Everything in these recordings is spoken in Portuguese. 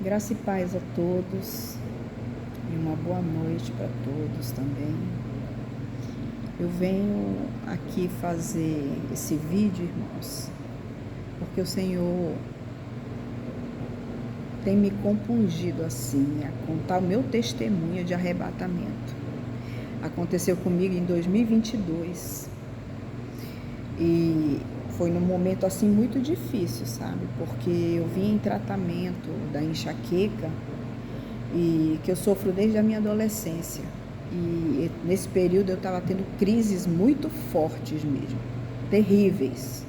Graça e paz a todos e uma boa noite para todos também. Eu venho aqui fazer esse vídeo, irmãos, porque o Senhor tem me compungido assim a contar o meu testemunho de arrebatamento. Aconteceu comigo em 2022 e foi num momento assim muito difícil, sabe? Porque eu vim em tratamento da enxaqueca e que eu sofro desde a minha adolescência. E nesse período eu estava tendo crises muito fortes mesmo, terríveis.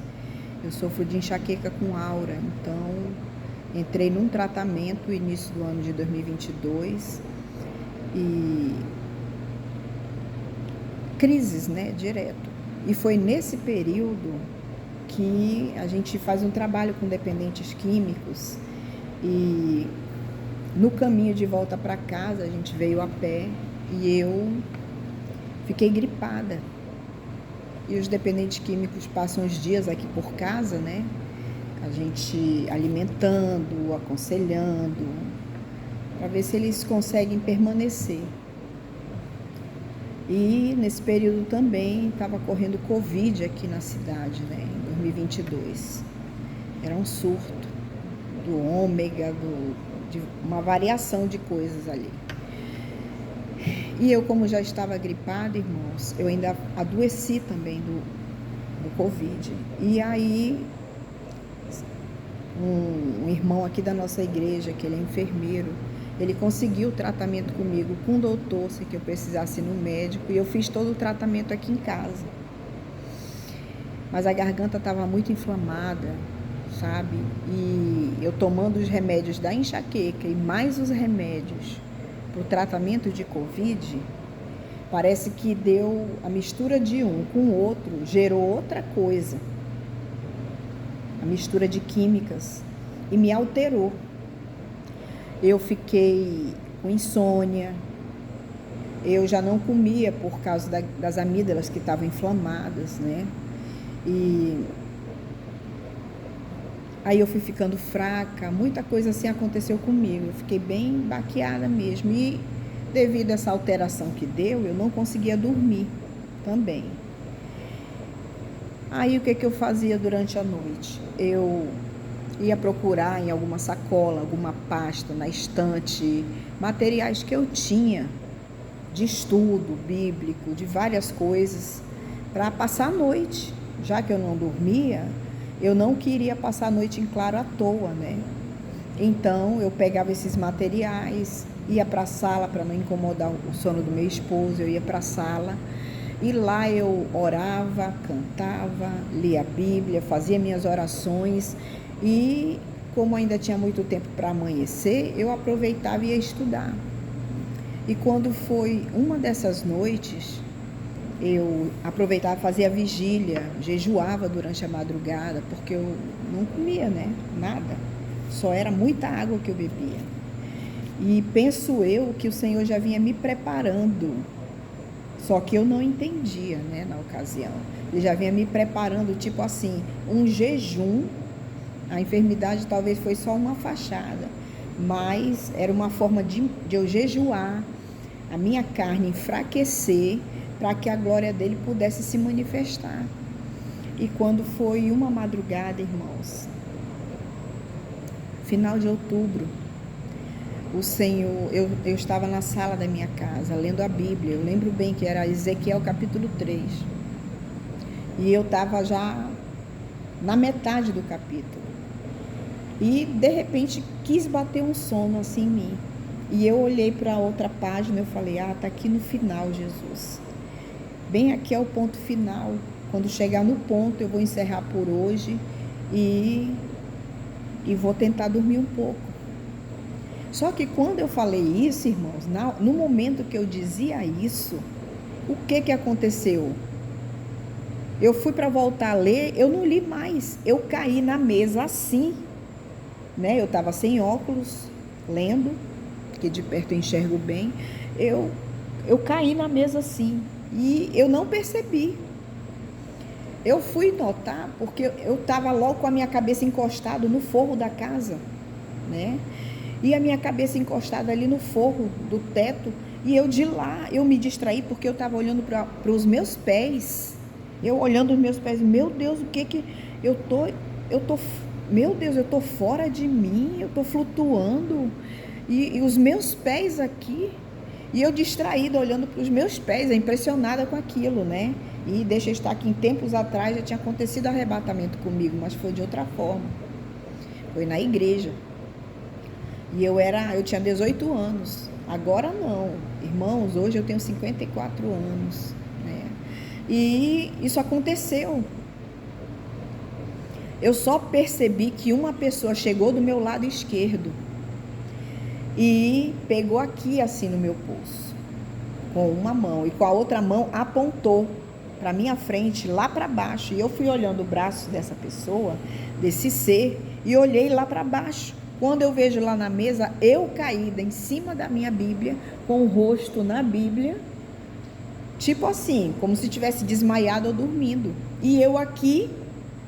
Eu sofro de enxaqueca com aura, então entrei num tratamento no início do ano de 2022 e crises, né, direto. E foi nesse período que a gente faz um trabalho com dependentes químicos e no caminho de volta para casa a gente veio a pé e eu fiquei gripada. E os dependentes químicos passam os dias aqui por casa, né? A gente alimentando, aconselhando, para ver se eles conseguem permanecer. E nesse período também estava correndo Covid aqui na cidade, né, em 2022. Era um surto do ômega, de uma variação de coisas ali. E eu, como já estava gripada, irmãos, eu ainda adoeci também do Covid. E aí, um irmão aqui da nossa igreja, que ele é enfermeiro, ele conseguiu o tratamento comigo com o doutor, sem que eu precisasse ir no médico, e eu fiz todo o tratamento aqui em casa. Mas a garganta estava muito inflamada, sabe? E eu tomando os remédios da enxaqueca e mais os remédios para o tratamento de Covid, parece que deu a mistura de um com o outro, gerou outra coisa. A mistura de químicas e me alterou. Eu fiquei com insônia, eu já não comia por causa das amígdalas que estavam inflamadas, né? E aí eu fui ficando fraca, muita coisa assim aconteceu comigo, eu fiquei bem baqueada mesmo. E devido a essa alteração que deu, eu não conseguia dormir também. Aí o que eu fazia durante a noite? Eu ia procurar em alguma sacola, alguma pasta, na estante, materiais que eu tinha de estudo bíblico, de várias coisas, para passar a noite. Já que eu não dormia, eu não queria passar a noite em claro à toa, né? Então eu pegava esses materiais, ia para a sala para não incomodar o sono do meu esposo, eu ia para a sala e lá eu orava, cantava, lia a Bíblia, fazia minhas orações e como ainda tinha muito tempo para amanhecer, eu aproveitava e ia estudar. E quando foi uma dessas noites, eu aproveitava, fazia vigília, jejuava durante a madrugada, porque eu não comia, né? Nada. Só era muita água que eu bebia. E penso eu que o Senhor já vinha me preparando, só que eu não entendia, né, na ocasião. Ele já vinha me preparando, tipo assim, um jejum. A enfermidade talvez foi só uma fachada, mas era uma forma de eu jejuar, a minha carne enfraquecer, para que a glória dele pudesse se manifestar. E quando foi uma madrugada, irmãos, final de outubro, o Senhor, eu estava na sala da minha casa, lendo a Bíblia, eu lembro bem que era Ezequiel capítulo 3, e eu estava já na metade do capítulo, e de repente quis bater um sono assim em mim, e eu olhei para outra página, eu falei, tá aqui no final, Jesus, bem aqui é o ponto final, quando chegar no ponto eu vou encerrar por hoje, e vou tentar dormir um pouco. Só que quando eu falei isso, irmãos, no momento que eu dizia isso, o que aconteceu? Eu fui para voltar a ler, eu não li mais, eu caí na mesa assim, né? Eu estava sem óculos, lendo, que de perto eu enxergo bem, eu caí na mesa assim, e eu não percebi. Eu fui notar, porque eu estava logo com a minha cabeça encostada no forro da casa, né? E a minha cabeça encostada ali no forro do teto. E eu de lá, eu me distraí porque eu estava olhando para os meus pés. Eu olhando os meus pés, meu Deus, o que eu tô, meu Deus, eu tô fora de mim, eu tô flutuando. E os meus pés aqui, e eu distraída olhando para os meus pés, impressionada com aquilo, né? E deixa eu estar que em tempos atrás já tinha acontecido arrebatamento comigo, mas foi de outra forma. Foi na igreja. E eu tinha 18 anos. Agora não. Irmãos, hoje eu tenho 54 anos, né? E isso aconteceu. Eu só percebi que uma pessoa chegou do meu lado esquerdo e pegou aqui assim no meu pulso, com uma mão, e com a outra mão apontou para minha frente, lá para baixo. E eu fui olhando o braço dessa pessoa, desse ser, e olhei lá para baixo. Quando eu vejo lá na mesa, eu caída em cima da minha Bíblia, com o rosto na Bíblia, tipo assim, como se tivesse desmaiado ou dormindo. E eu aqui,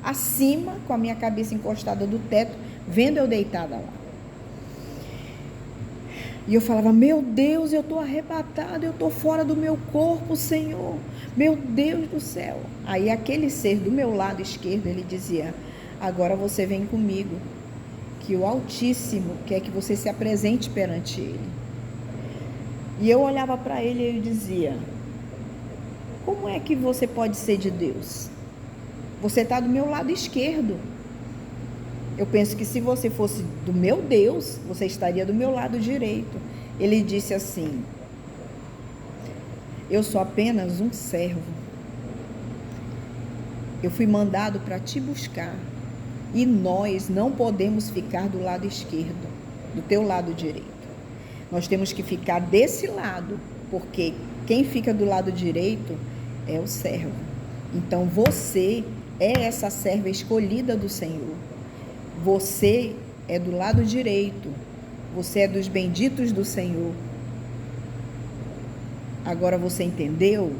acima, com a minha cabeça encostada do teto, vendo eu deitada lá. E eu falava, meu Deus, eu estou arrebatada, eu estou fora do meu corpo, Senhor. Meu Deus do céu. Aí aquele ser do meu lado esquerdo, ele dizia, agora você vem comigo, que o Altíssimo quer que você se apresente perante Ele. E eu olhava para ele e ele dizia, como é que você pode ser de Deus? Você está do meu lado esquerdo. Eu penso que se você fosse do meu Deus, você estaria do meu lado direito. Ele disse assim, eu sou apenas um servo. Eu fui mandado para te buscar. E nós não podemos ficar do lado esquerdo, do teu lado direito. Nós temos que ficar desse lado, porque quem fica do lado direito é o servo. Então você é essa serva escolhida do Senhor. Você é do lado direito. Você é dos benditos do Senhor. Agora você entendeu?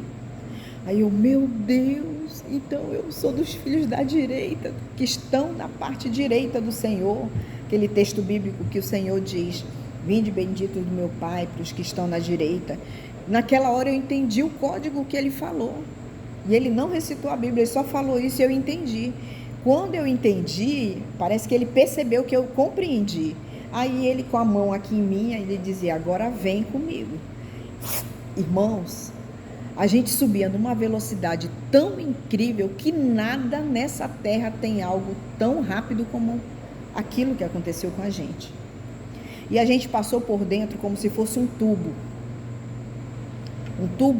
Aí eu, meu Deus, então eu sou dos filhos da direita, que estão na parte direita do Senhor. Aquele texto bíblico que o Senhor diz, vinde benditos do meu Pai, para os que estão na direita. Naquela hora eu entendi o código que ele falou. E ele não recitou a Bíblia, ele só falou isso e eu entendi. Quando eu entendi, parece que ele percebeu que eu compreendi. Aí ele com a mão aqui em mim, ele dizia, agora vem comigo. Irmãos, a gente subia numa velocidade tão incrível que nada nessa terra tem algo tão rápido como aquilo que aconteceu com a gente. E a gente passou por dentro como se fosse um tubo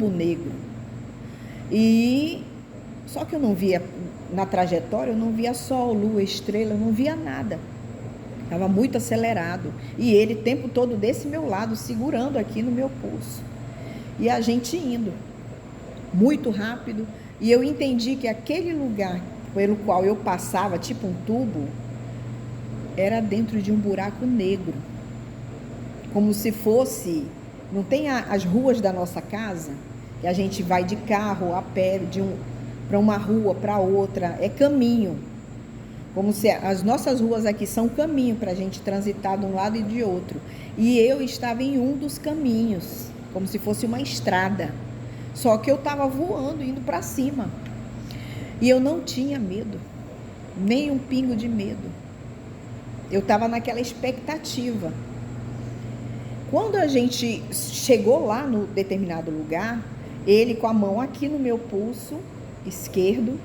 negro. E só que eu não via, na trajetória, eu não via sol, lua, estrela, eu não via nada. Estava muito acelerado. E ele o tempo todo desse meu lado, segurando aqui no meu pulso. E a gente indo muito rápido. E eu entendi que aquele lugar pelo qual eu passava, tipo um tubo, era dentro de um buraco negro. Como se fosse... Não tem as ruas da nossa casa? Que a gente vai de carro, a pé, para uma rua, para outra. É caminho. Como se as nossas ruas aqui são caminho para a gente transitar de um lado e de outro. E eu estava em um dos caminhos, como se fosse uma estrada. Só que eu estava voando, indo para cima. E eu não tinha medo, nem um pingo de medo. Eu estava naquela expectativa. Quando a gente chegou lá no determinado lugar, ele com a mão aqui no meu pulso esquerdo,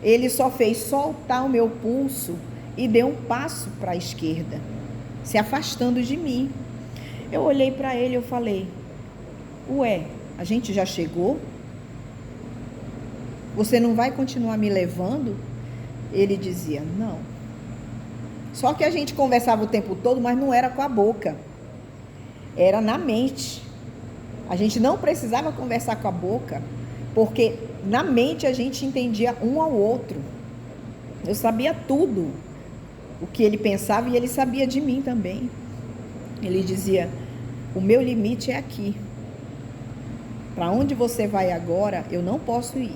ele só fez soltar o meu pulso e deu um passo para a esquerda, se afastando de mim. Eu olhei para ele e eu falei, ué, a gente já chegou? Você não vai continuar me levando? Ele dizia, não. Só que a gente conversava o tempo todo, mas não era com a boca. Era na mente. A gente não precisava conversar com a boca, porque na mente a gente entendia um ao outro. Eu sabia tudo o que ele pensava e ele sabia de mim também. Ele dizia, o meu limite é aqui. Para onde você vai agora, eu não posso ir.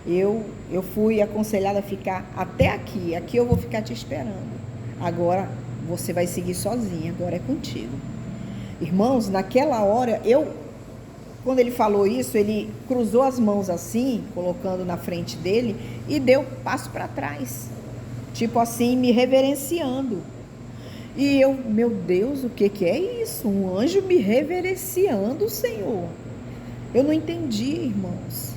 Eu fui aconselhada a ficar até aqui. Aqui eu vou ficar te esperando. Agora, você vai seguir sozinha, agora é contigo. Irmãos, naquela hora, quando ele falou isso, ele cruzou as mãos assim, colocando na frente dele, e deu passo para trás, tipo assim, me reverenciando. E eu, meu Deus, o que é isso? Um anjo me reverenciando, Senhor. Eu não entendi, irmãos.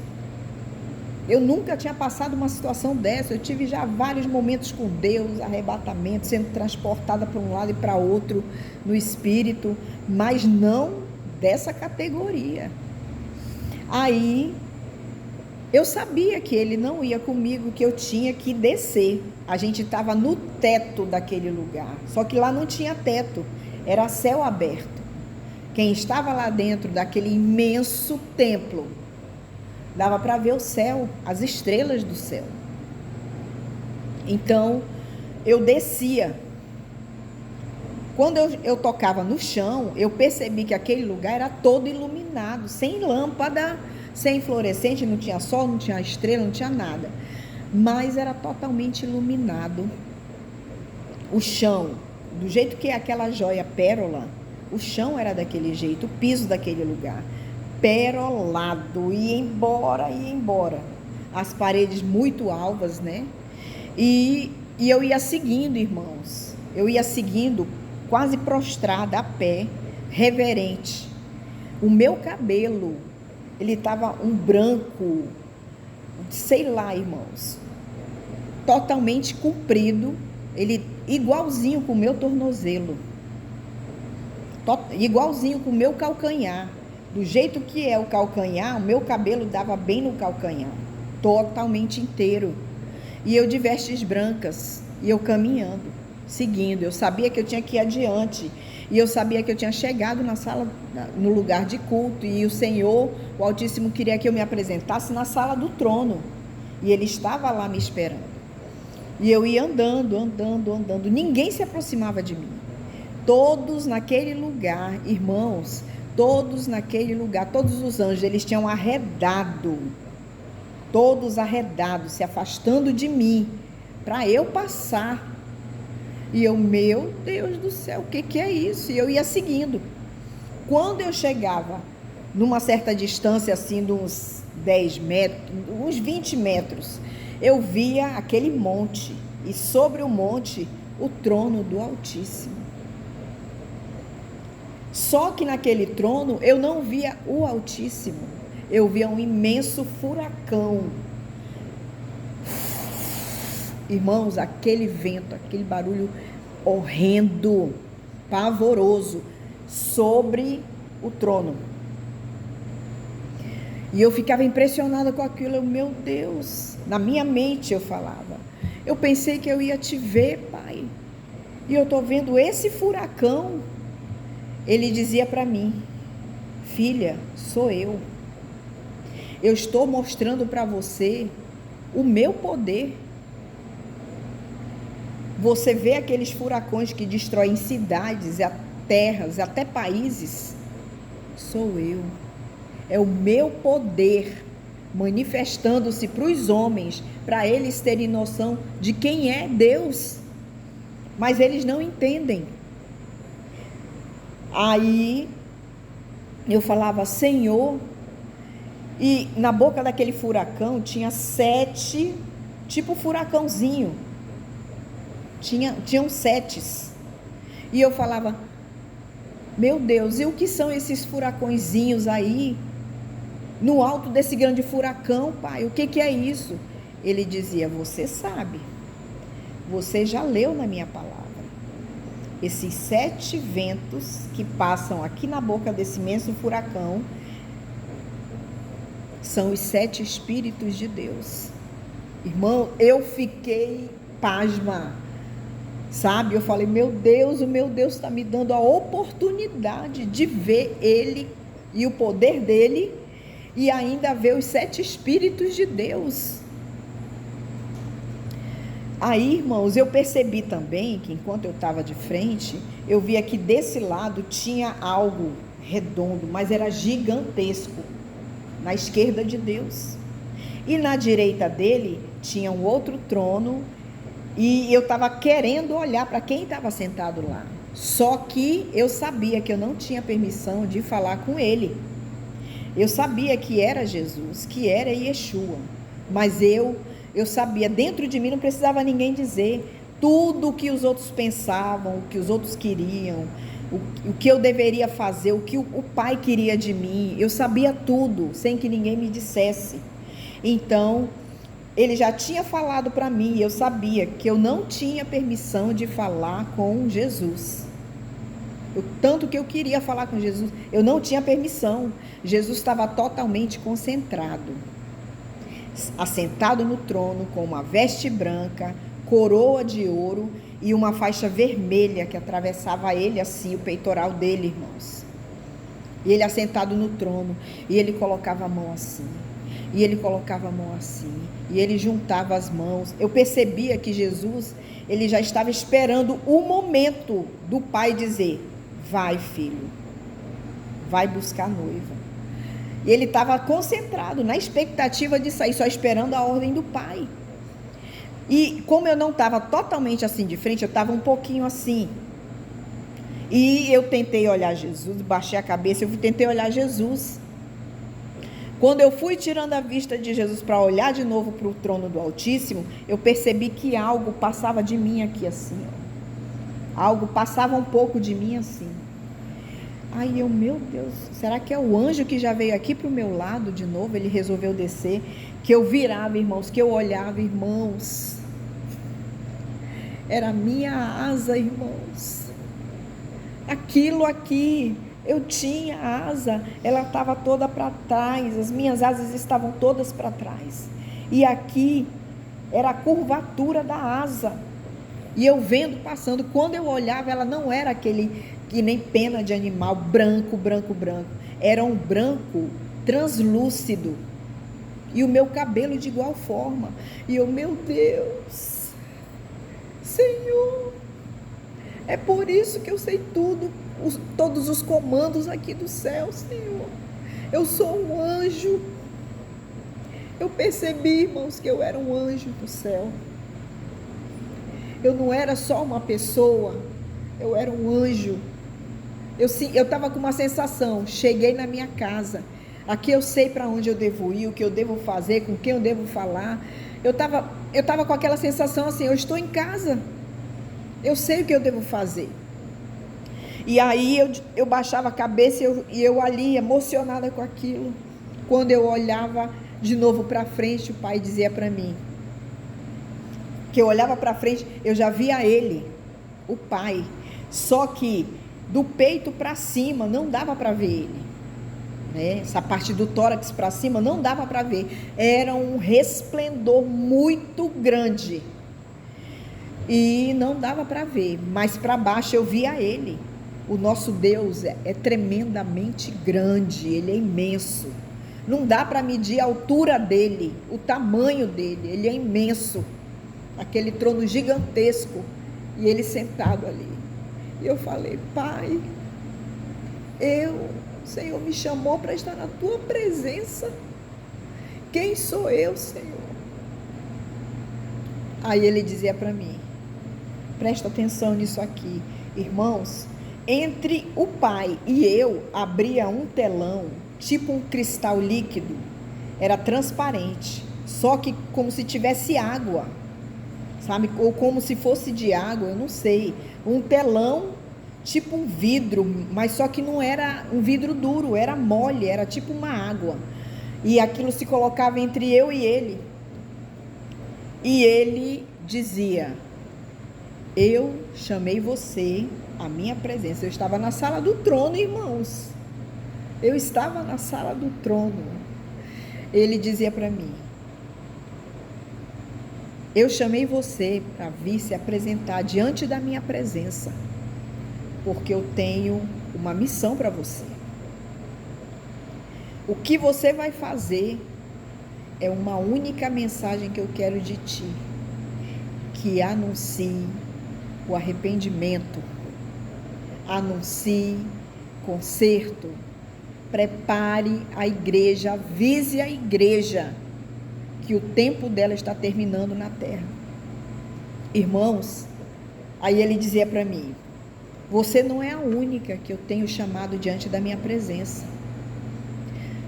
Eu nunca tinha passado uma situação dessa. Eu tive já vários momentos com Deus, arrebatamento, sendo transportada para um lado e para outro no espírito, mas não dessa categoria. Aí eu sabia que ele não ia comigo, que eu tinha que descer. A gente estava no teto daquele lugar, só que lá não tinha teto, era céu aberto. Quem estava lá dentro daquele imenso templo, dava para ver o céu, as estrelas do céu. Então, eu descia. Quando eu tocava no chão, eu percebi que aquele lugar era todo iluminado, sem lâmpada, sem fluorescente, não tinha sol, não tinha estrela, não tinha nada. Mas era totalmente iluminado. O chão, do jeito que é aquela joia pérola, o chão era daquele jeito, o piso daquele lugar, perolado, ia embora. As paredes muito alvas, né? E eu ia seguindo, irmãos. Eu ia seguindo, quase prostrada, a pé, reverente. O meu cabelo, ele estava um branco, sei lá, irmãos, totalmente comprido, ele igualzinho com o meu tornozelo, igualzinho com o meu calcanhar. Do jeito que é o calcanhar, o meu cabelo dava bem no calcanhar, totalmente inteiro. E eu de vestes brancas, e eu caminhando, seguindo. Eu sabia que eu tinha que ir adiante, e eu sabia que eu tinha chegado na sala, no lugar de culto, e o Senhor, o Altíssimo, queria que eu me apresentasse na sala do trono, e Ele estava lá me esperando. E eu ia andando, ninguém se aproximava de mim. Todos naquele lugar, irmãos, todos naquele lugar, todos os anjos, eles tinham arredado, todos arredados, se afastando de mim, para eu passar. E eu, meu Deus do céu, o que é isso? E eu ia seguindo. Quando eu chegava numa certa distância, assim, de uns 10 metros, uns 20 metros, eu via aquele monte, e sobre o monte, o trono do Altíssimo. Só que naquele trono, eu não via o Altíssimo, eu via um imenso furacão. Irmãos, aquele vento, aquele barulho horrendo, pavoroso, sobre o trono. E eu ficava impressionada com aquilo. Meu Deus, na minha mente eu falava, eu pensei que eu ia te ver, Pai, e eu estou vendo esse furacão. Ele dizia para mim, filha, sou eu. Eu estou mostrando para você o meu poder. Você vê aqueles furacões que destroem cidades, terras, até países? Sou eu. É o meu poder manifestando-se para os homens, para eles terem noção de quem é Deus. Mas eles não entendem. Aí eu falava, Senhor, e na boca daquele furacão tinha 7, tipo furacãozinho, tinham 7, e eu falava, meu Deus, e o que são esses furacõezinhos aí, no alto desse grande furacão, Pai, o que é isso? Ele dizia, você sabe, você já leu na minha palavra, esses 7 ventos que passam aqui na boca desse imenso furacão, são os 7 Espíritos de Deus. Irmão, eu fiquei pasma, sabe? Eu falei, meu Deus, o meu Deus está me dando a oportunidade de ver Ele e o poder dEle, e ainda ver os 7 Espíritos de Deus. Aí, irmãos, eu percebi também que enquanto eu estava de frente, eu via que desse lado tinha algo redondo, mas era gigantesco, na esquerda de Deus. E na direita dele tinha um outro trono, E eu estava querendo olhar para quem estava sentado lá. Só que eu sabia que eu não tinha permissão de falar com ele. Eu sabia que era Jesus, que era Yeshua. Mas eu sabia, dentro de mim não precisava ninguém dizer tudo o que os outros pensavam, o que os outros queriam, o que eu deveria fazer, o que o Pai queria de mim. Eu sabia tudo, sem que ninguém me dissesse. Então, ele já tinha falado para mim, e eu sabia que eu não tinha permissão de falar com Jesus. Tanto que eu queria falar com Jesus, eu não tinha permissão. Jesus estava totalmente concentrado, assentado no trono, com uma veste branca, coroa de ouro e uma faixa vermelha que atravessava ele assim, o peitoral dele, irmãos. E ele assentado no trono, e ele colocava a mão assim, e ele colocava a mão assim, e ele juntava as mãos. Eu percebia que Jesus, ele já estava esperando o momento do Pai dizer: vai, filho, vai buscar a noiva. E ele estava concentrado na expectativa de sair, só esperando a ordem do Pai. E como eu não estava totalmente assim de frente, eu estava um pouquinho assim. E eu tentei olhar Jesus, baixei a cabeça, eu tentei olhar Jesus. Quando eu fui tirando a vista de Jesus para olhar de novo para o trono do Altíssimo, eu percebi que algo passava de mim aqui assim, ó. Algo passava um pouco de mim assim. Aí eu, meu Deus, será que é o anjo que já veio aqui para o meu lado de novo? Ele resolveu descer, que eu virava, irmãos, que eu olhava, irmãos. Era a minha asa, irmãos. Aquilo aqui, eu tinha asa, ela estava toda para trás, as minhas asas estavam todas para trás. E aqui era a curvatura da asa. E eu vendo passando, quando eu olhava, ela não era aquele que nem pena de animal, branco, branco, branco. Era um branco translúcido. E o meu cabelo de igual forma. E eu, meu Deus, Senhor, é por isso que eu sei tudo, todos os comandos aqui do céu, Senhor. Eu sou um anjo. Eu percebi, irmãos, que eu era um anjo do céu. Eu não era só uma pessoa, eu era um anjo. Eu estava com uma sensação, cheguei na minha casa, aqui eu sei para onde eu devo ir, o que eu devo fazer, com quem eu devo falar. Eu estava com aquela sensação assim, eu estou em casa, eu sei o que eu devo fazer. E aí eu baixava a cabeça e eu ali, emocionada com aquilo. Quando eu olhava de novo para frente, o Pai dizia para mim, que eu olhava para frente, eu já via ele, o Pai, só que do peito para cima não dava para ver ele, né? Essa parte do tórax para cima não dava para ver, era um resplendor muito grande e não dava para ver, mas para baixo eu via ele. O nosso Deus é tremendamente grande, ele é imenso, não dá para medir a altura dele, o tamanho dele, ele é imenso. Aquele trono gigantesco, e ele sentado ali. E eu falei, Pai, o Senhor me chamou para estar na tua presença. Quem sou eu, Senhor? Aí ele dizia para mim, presta atenção nisso aqui, irmãos, entre o Pai e eu abria um telão, tipo um cristal líquido, era transparente, só que como se tivesse água, sabe, ou como se fosse de água, eu não sei, um telão, tipo um vidro, mas só que não era um vidro duro, era mole, era tipo uma água, e aquilo se colocava entre eu e ele dizia, eu chamei você à minha presença. Eu estava na sala do trono, irmãos, eu estava na sala do trono. Ele dizia para mim, eu chamei você para vir se apresentar diante da minha presença, porque eu tenho uma missão para você. O que você vai fazer é uma única mensagem que eu quero de ti, que anuncie o arrependimento, anuncie conserto, prepare a igreja, avise a igreja que o tempo dela está terminando na terra. Irmãos, aí ele dizia para mim: você não é a única que eu tenho chamado diante da minha presença.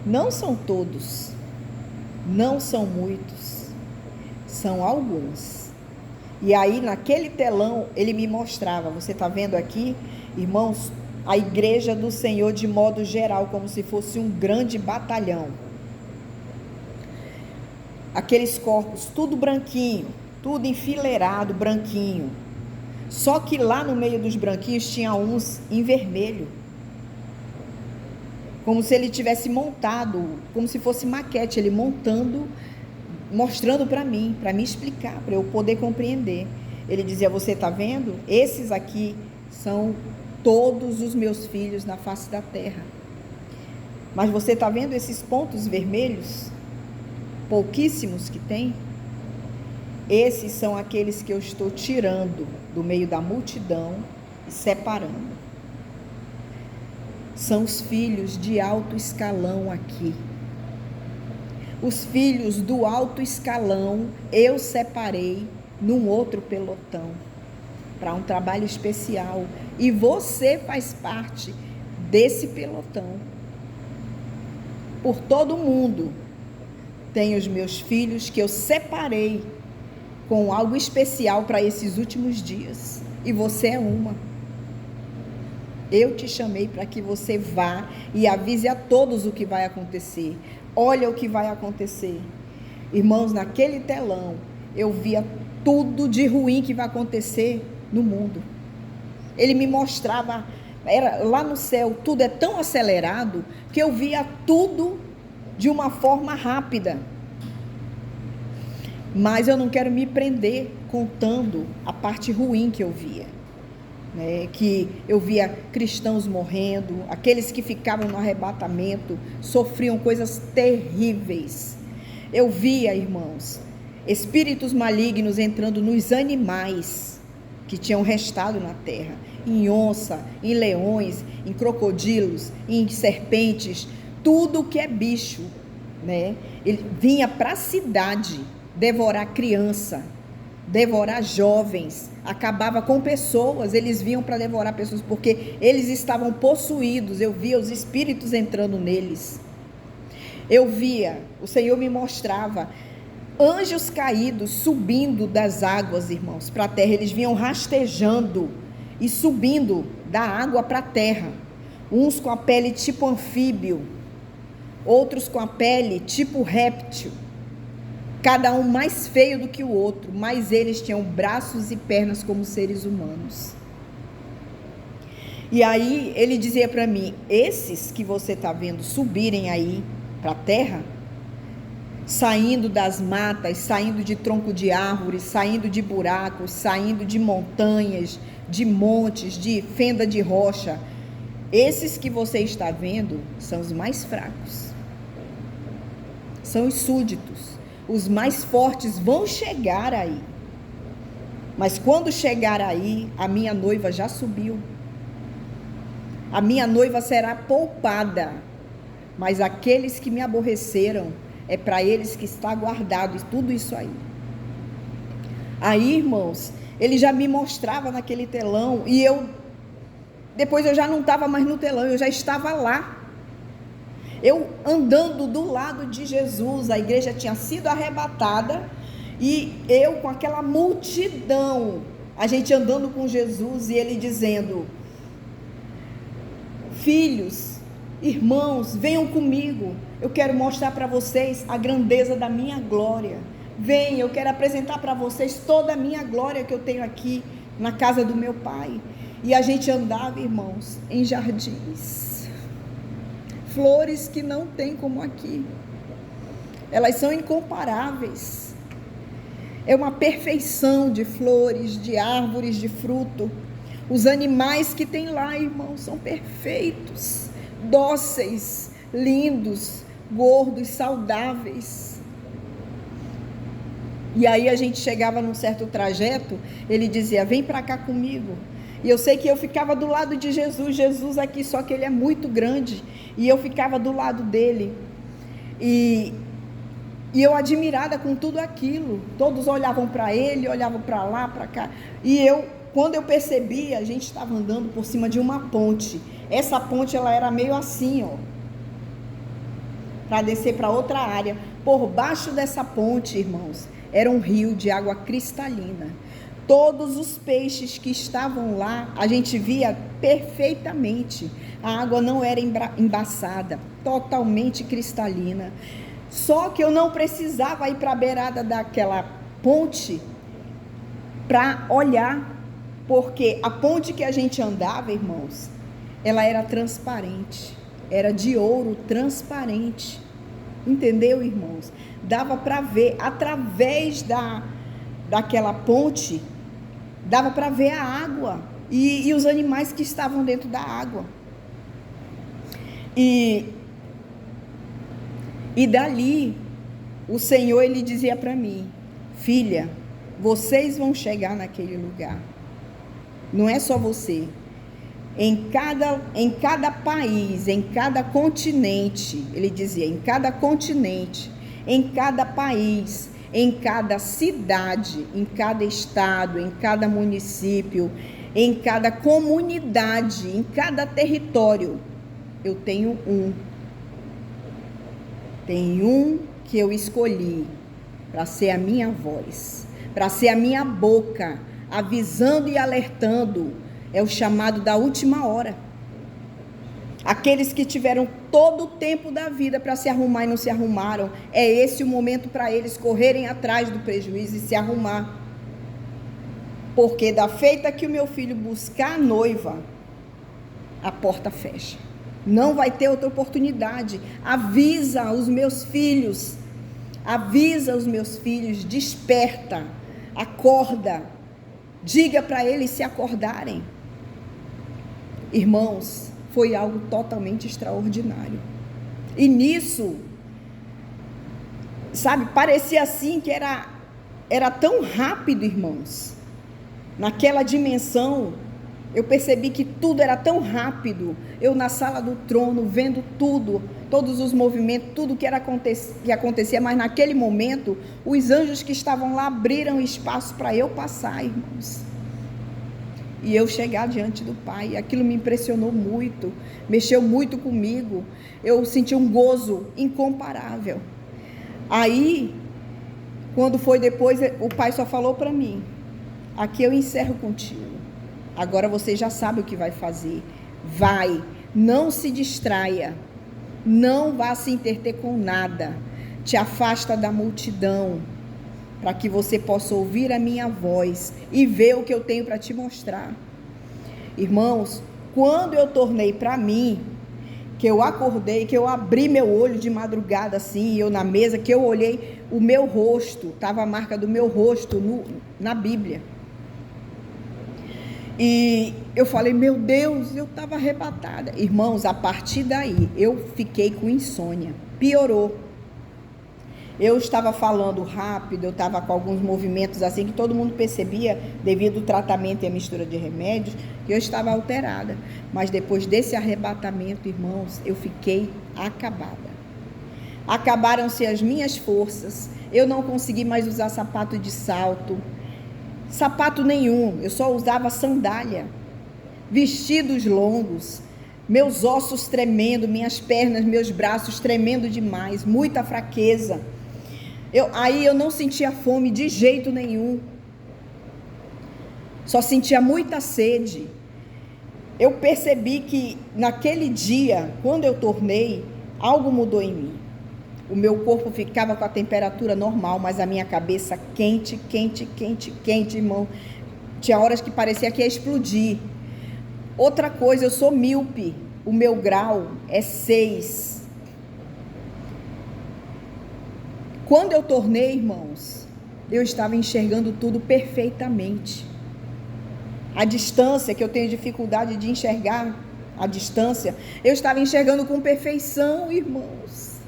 Não são todos, não são muitos, são alguns. E aí naquele telão ele me mostrava, você está vendo aqui, irmãos, a igreja do Senhor de modo geral, como se fosse um grande batalhão. Aqueles corpos tudo branquinho, tudo enfileirado, branquinho. Só que lá no meio dos branquinhos tinha uns em vermelho. Como se ele tivesse montado, como se fosse maquete, ele montando, mostrando para mim explicar, para eu poder compreender. Ele dizia: você está vendo? Esses aqui são todos os meus filhos na face da terra. Mas você está vendo esses pontos vermelhos? Pouquíssimos que tem? Esses são aqueles que eu estou tirando do meio da multidão e separando. São os filhos de alto escalão aqui. Os filhos do alto escalão eu separei num outro pelotão, para um trabalho especial. E você faz parte desse pelotão. Por todo mundo tem os meus filhos que eu separei com algo especial para esses últimos dias. E você é uma. Eu te chamei para que você vá e avise a todos o que vai acontecer. Olha o que vai acontecer. Irmãos, naquele telão, eu via tudo de ruim que vai acontecer no mundo. Ele me mostrava, era lá no céu, tudo é tão acelerado, que eu via tudo de uma forma rápida. Mas eu não quero me prender contando a parte ruim que eu via. Que eu via cristãos morrendo, aqueles que ficavam no arrebatamento, sofriam coisas terríveis. Eu via, irmãos, espíritos malignos entrando nos animais que tinham restado na terra, em onça, em leões, em crocodilos, em serpentes, tudo que é bicho, Ele vinha para a cidade devorar criança, devorar jovens, acabava com pessoas. Eles vinham para devorar pessoas, porque eles estavam possuídos. Eu via os espíritos entrando neles. Eu via, o Senhor me mostrava anjos caídos subindo das águas, irmãos, para a terra. Eles vinham rastejando e subindo da água para a terra, uns com a pele tipo anfíbio, outros com a pele tipo réptil, cada um mais feio do que o outro, mas eles tinham braços e pernas como seres humanos. E aí ele dizia para mim: esses que você está vendo subirem aí para a terra, saindo das matas, saindo de tronco de árvores, saindo de buracos, saindo de montanhas, de montes, de fenda de rocha, esses que você está vendo são os mais fracos, são os súditos. Os mais fortes vão chegar aí. Mas quando chegar aí, a minha noiva já subiu. A minha noiva será poupada. Mas aqueles que me aborreceram, é para eles que está guardado tudo isso aí. Aí, irmãos, ele já me mostrava naquele telão. E depois eu já não estava mais no telão, eu já estava lá. Eu andando do lado de Jesus, a igreja tinha sido arrebatada, e eu com aquela multidão, a gente andando com Jesus, e ele dizendo: filhos, irmãos, venham comigo, eu quero mostrar para vocês a grandeza da minha glória. Venham, eu quero apresentar para vocês toda a minha glória que eu tenho aqui na casa do meu Pai. E a gente andava, irmãos, em jardins, flores que não tem como aqui, elas são incomparáveis. É uma perfeição de flores, de árvores, de fruto. Os animais que tem lá, irmãos, são perfeitos, dóceis, lindos, gordos, saudáveis. E aí a gente chegava num certo trajeto, ele dizia: vem para cá comigo. E eu sei que eu ficava do lado de Jesus aqui, só que ele é muito grande, e eu ficava do lado dele. E E eu admirada com tudo aquilo. Todos olhavam para ele, olhavam para lá, para cá. E quando eu percebi, a gente estava andando por cima de uma ponte. Essa ponte, ela era meio assim, ó, para descer para outra área. Por baixo dessa ponte, irmãos, era um rio de água cristalina. Todos os peixes que estavam lá, a gente via perfeitamente. A água não era embaçada, totalmente cristalina. Só que eu não precisava ir para a beirada daquela ponte para olhar, porque a ponte que a gente andava, irmãos, ela era transparente, era de ouro transparente. Entendeu, irmãos? Dava para ver, através daquela ponte, dava para ver a água e os animais que estavam dentro da água. E dali, o Senhor, ele dizia para mim: filha, vocês vão chegar naquele lugar. Não é só você. Em cada país, em cada continente, ele dizia, em cada continente, em cada país, em cada cidade, em cada estado, em cada município, em cada comunidade, em cada território, eu tenho um. Tem um que eu escolhi para ser a minha voz, para ser a minha boca, avisando e alertando. É o chamado da última hora. Aqueles que tiveram todo o tempo da vida para se arrumar e não se arrumaram, é esse o momento para eles correrem atrás do prejuízo e se arrumar. Porque da feita que o meu filho buscar a noiva, a porta fecha. Não vai ter outra oportunidade. Avisa os meus filhos, desperta, acorda, diga para eles se acordarem. Irmãos, foi algo totalmente extraordinário. E nisso, sabe, parecia assim que era tão rápido, irmãos. Naquela dimensão, eu percebi que tudo era tão rápido. Eu na sala do trono, vendo tudo, todos os movimentos, tudo que acontecia, mas naquele momento, os anjos que estavam lá abriram espaço para eu passar, irmãos. E eu chegar diante do Pai. Aquilo me impressionou muito, mexeu muito comigo. Eu senti um gozo incomparável. Aí, quando foi depois, o Pai só falou para mim: aqui eu encerro contigo. Agora você já sabe o que vai fazer. Vai, não se distraia, não vá se interter com nada. Te afasta da multidão, para que você possa ouvir a minha voz e ver o que eu tenho para te mostrar. Irmãos, quando eu tornei para mim, que eu acordei, que eu abri meu olho de madrugada assim, eu na mesa, que eu olhei o meu rosto, estava a marca do meu rosto na Bíblia. E eu falei, meu Deus, eu estava arrebatada. Irmãos, a partir daí, eu fiquei com insônia, piorou. Eu estava falando rápido, eu estava com alguns movimentos assim que todo mundo percebia, devido ao tratamento e a mistura de remédios, que eu estava alterada. Mas depois desse arrebatamento, irmãos, eu fiquei acabada. Acabaram-se as minhas forças, eu não consegui mais usar sapato de salto, sapato nenhum, eu só usava sandália, vestidos longos, meus ossos tremendo, minhas pernas, meus braços tremendo demais, muita fraqueza. Aí eu não sentia fome de jeito nenhum, só sentia muita sede. Eu percebi que naquele dia, quando eu tornei, algo mudou em mim. O meu corpo ficava com a temperatura normal, mas a minha cabeça quente, irmão. Tinha horas que parecia que ia explodir. Outra coisa, eu sou míope, o meu grau é 6. Quando eu tornei, irmãos, eu estava enxergando tudo perfeitamente. A distância, que eu tenho dificuldade de enxergar a distância, eu estava enxergando com perfeição, irmãos.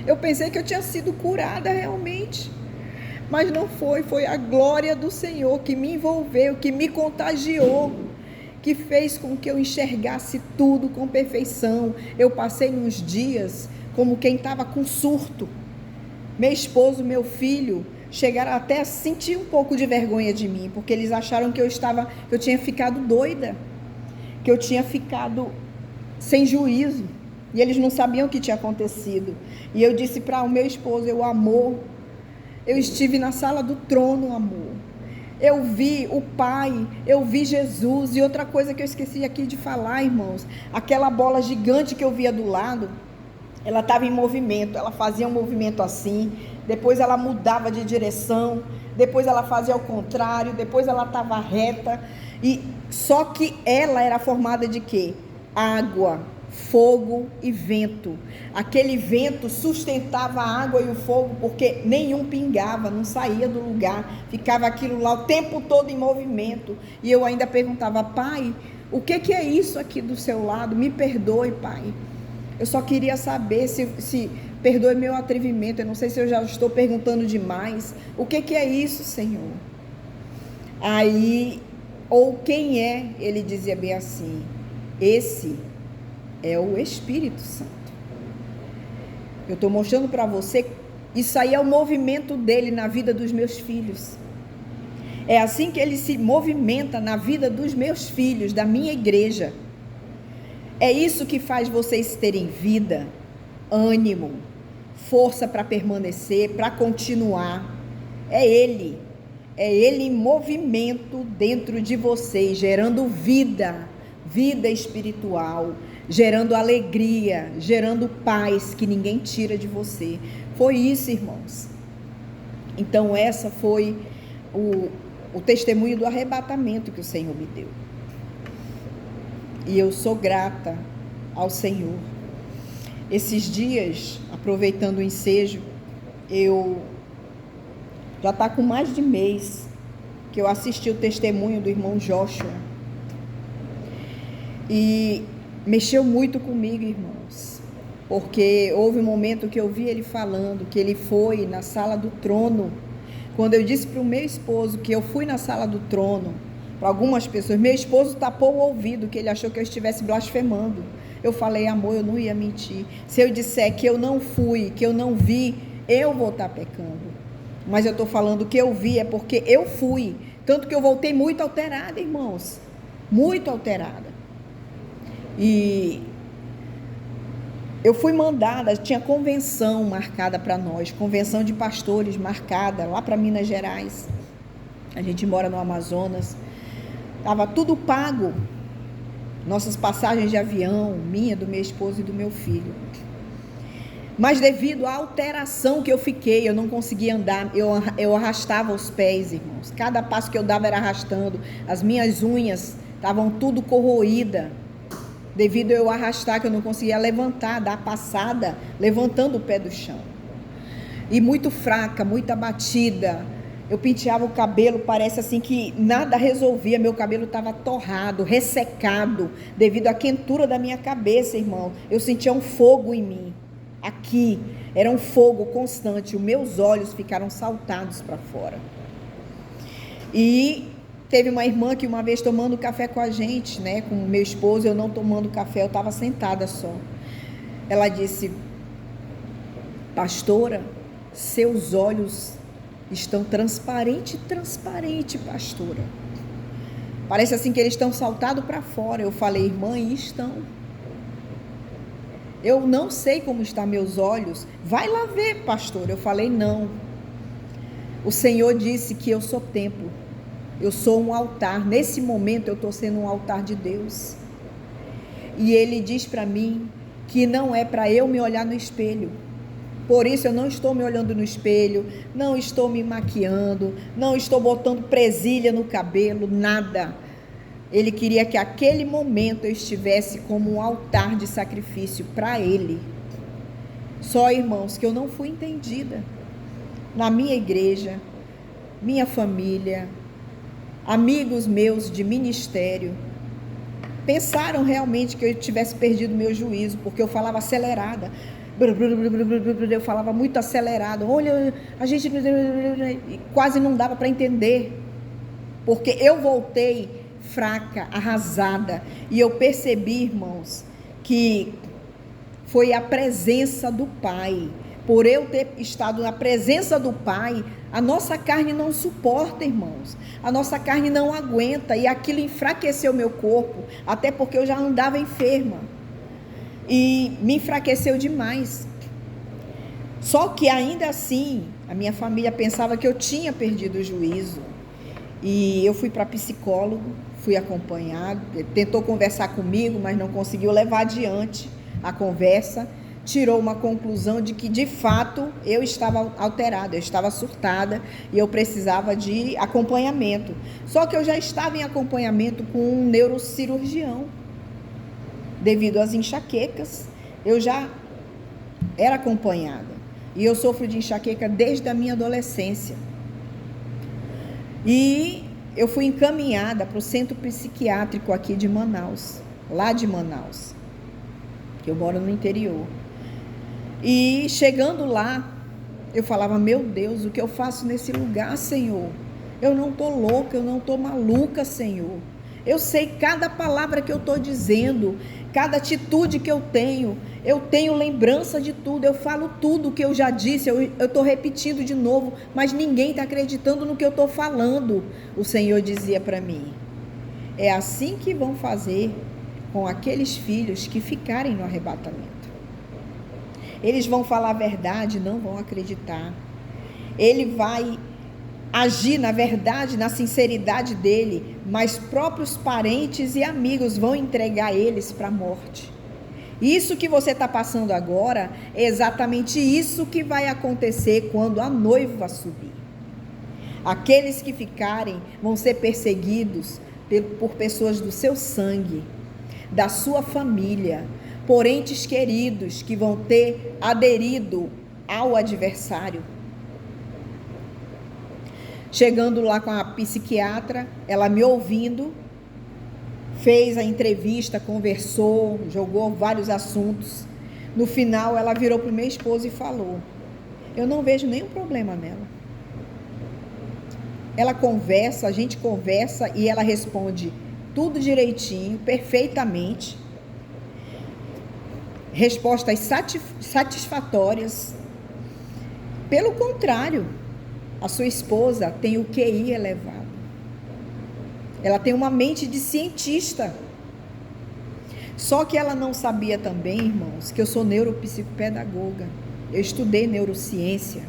Eu pensei que eu tinha sido curada realmente, mas não foi. Foi a glória do Senhor que me envolveu, que me contagiou, que fez com que eu enxergasse tudo com perfeição. Eu passei uns dias como quem estava com surto, Meu esposo, meu filho, chegaram até a sentir um pouco de vergonha de mim, porque eles acharam que eu tinha ficado doida, que eu tinha ficado sem juízo, e eles não sabiam o que tinha acontecido. E eu disse para o meu esposo: amor, eu estive na sala do trono, amor, eu vi o Pai, eu vi Jesus. E outra coisa que eu esqueci aqui de falar, irmãos, aquela bola gigante que eu via do lado, ela estava em movimento, ela fazia um movimento assim, depois ela mudava de direção, depois ela fazia ao contrário, depois ela estava reta, e só que ela era formada de quê? Água, fogo e vento. Aquele vento sustentava a água e o fogo, porque nenhum pingava, não saía do lugar, ficava aquilo lá o tempo todo em movimento. E eu ainda perguntava: Pai, o que é isso aqui do seu lado? Me perdoe, Pai. Eu só queria saber se perdoe meu atrevimento, eu não sei se eu já estou perguntando demais. O que é isso, Senhor? Aí, ou quem é? Ele dizia bem assim: esse é o Espírito Santo. Eu estou mostrando para você, isso aí é o movimento dele na vida dos meus filhos. É assim que ele se movimenta na vida dos meus filhos, da minha igreja. É isso que faz vocês terem vida, ânimo, força para permanecer, para continuar. É Ele em movimento dentro de vocês, gerando vida espiritual, gerando alegria, gerando paz que ninguém tira de você. Foi isso, irmãos. Então essa foi o testemunho do arrebatamento que o Senhor me deu. E eu sou grata ao Senhor. Esses dias, aproveitando o ensejo, eu já está com mais de mês que eu assisti o testemunho do irmão Joshua. E mexeu muito comigo, irmãos, porque houve um momento que eu vi ele falando que ele foi na sala do trono. Quando eu disse para o meu esposo que eu fui na sala do trono, para algumas pessoas, meu esposo tapou o ouvido, que ele achou que eu estivesse blasfemando. Eu falei: amor, eu não ia mentir. Se eu disser que eu não fui, que eu não vi, eu vou estar pecando. Mas eu estou falando que eu vi, é porque eu fui. Tanto que eu voltei muito alterada, irmãos. Muito alterada. E eu fui mandada, tinha convenção marcada para nós, convenção de pastores marcada lá para Minas Gerais. A gente mora no Amazonas. Estava tudo pago, nossas passagens de avião, minha, do meu esposo e do meu filho. Mas devido à alteração que eu fiquei, eu não conseguia andar, eu arrastava os pés, irmãos. Cada passo que eu dava era arrastando, as minhas unhas estavam tudo corroídas, devido a eu arrastar, que eu não conseguia levantar, dar passada, levantando o pé do chão. E muito fraca, muito abatida. Eu penteava o cabelo, parece assim que nada resolvia, meu cabelo estava torrado, ressecado, devido à quentura da minha cabeça, irmão. Eu sentia um fogo em mim, aqui, era um fogo constante, os meus olhos ficaram saltados para fora. E teve uma irmã que uma vez tomando café com a gente, né, com o meu esposo, eu não tomando café, eu estava sentada só. Ela disse: pastora, seus olhos estão transparente, pastora. Parece assim que eles estão saltados para fora. Eu falei: irmã, e estão. Eu não sei como estão meus olhos. Vai lá ver, pastor. Eu falei: não. O Senhor disse que eu sou templo. Eu sou um altar. Nesse momento eu estou sendo um altar de Deus. E Ele diz para mim que não é para eu me olhar no espelho. Por isso eu não estou me olhando no espelho, não estou me maquiando, não estou botando presilha no cabelo, nada. Ele queria que aquele momento eu estivesse como um altar de sacrifício para Ele. Só, irmãos, que eu não fui entendida. Na minha igreja, minha família, amigos meus de ministério, pensaram realmente que eu tivesse perdido meu juízo, porque eu falava acelerada. Eu falava muito acelerado. Olha, a gente quase não dava para entender, porque eu voltei fraca, arrasada, e eu percebi, irmãos, que foi a presença do Pai, por eu ter estado na presença do Pai, a nossa carne não suporta, irmãos. A nossa carne não aguenta, e aquilo enfraqueceu meu corpo, até porque eu já andava enferma. E me enfraqueceu demais. Só que ainda assim, a minha família pensava que eu tinha perdido o juízo. E eu fui para psicólogo, fui acompanhado, ele tentou conversar comigo, mas não conseguiu levar adiante a conversa. Tirou uma conclusão de que, de fato, eu estava alterada, eu estava surtada e eu precisava de acompanhamento. Só que eu já estava em acompanhamento com um neurocirurgião. Devido às enxaquecas, eu já era acompanhada. E eu sofro de enxaqueca desde a minha adolescência. E eu fui encaminhada para o centro psiquiátrico aqui de Manaus, lá de Manaus, que eu moro no interior. E chegando lá, eu falava, meu Deus, o que eu faço nesse lugar, Senhor? Eu não estou louca, eu não estou maluca, Senhor. Eu sei cada palavra que eu estou dizendo, cada atitude que eu tenho lembrança de tudo, eu falo tudo que eu já disse, eu estou repetindo de novo, mas ninguém está acreditando no que eu estou falando. O Senhor dizia para mim, é assim que vão fazer com aqueles filhos que ficarem no arrebatamento. Eles vão falar a verdade, não vão acreditar. Ele vai agir na verdade, na sinceridade dele, mas próprios parentes e amigos vão entregar eles para a morte. Isso que você está passando agora é exatamente isso que vai acontecer quando a noiva subir. Aqueles que ficarem vão ser perseguidos por pessoas do seu sangue, da sua família, por entes queridos que vão ter aderido ao adversário. Chegando lá com a psiquiatra, ela me ouvindo, fez a entrevista, conversou, jogou vários assuntos. No final, ela virou para o meu esposo e falou, eu não vejo nenhum problema nela. Ela conversa, a gente conversa e ela responde tudo direitinho, perfeitamente. Respostas satisfatórias. Pelo contrário, a sua esposa tem o QI elevado. Ela tem uma mente de cientista. Só que ela não sabia também, irmãos, que eu sou neuropsicopedagoga. Eu estudei neurociência.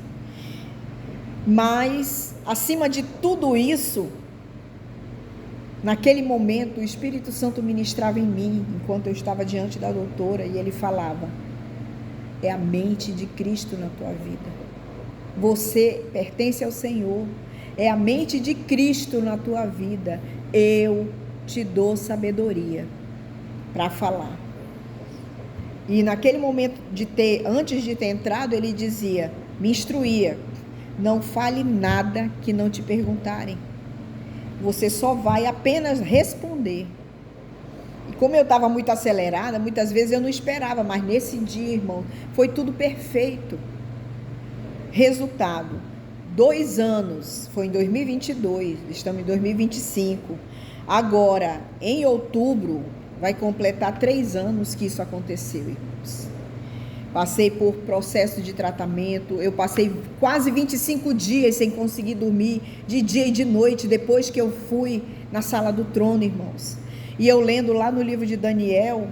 Mas, acima de tudo isso, naquele momento, o Espírito Santo ministrava em mim, enquanto eu estava diante da doutora, e ele falava, é a mente de Cristo na tua vida. Você pertence ao Senhor, é a mente de Cristo na tua vida. Eu te dou sabedoria para falar. E naquele momento antes de ter entrado, ele dizia, me instruía, não fale nada que não te perguntarem. Você só vai apenas responder. E como eu estava muito acelerada, muitas vezes eu não esperava, mas nesse dia, irmão, foi tudo perfeito. Resultado, 2 anos, foi em 2022, estamos em 2025. Agora, em outubro, vai completar 3 anos que isso aconteceu, irmãos. Passei por processo de tratamento, eu passei quase 25 dias sem conseguir dormir, de dia e de noite, depois que eu fui na sala do trono, irmãos. E eu lendo lá no livro de Daniel,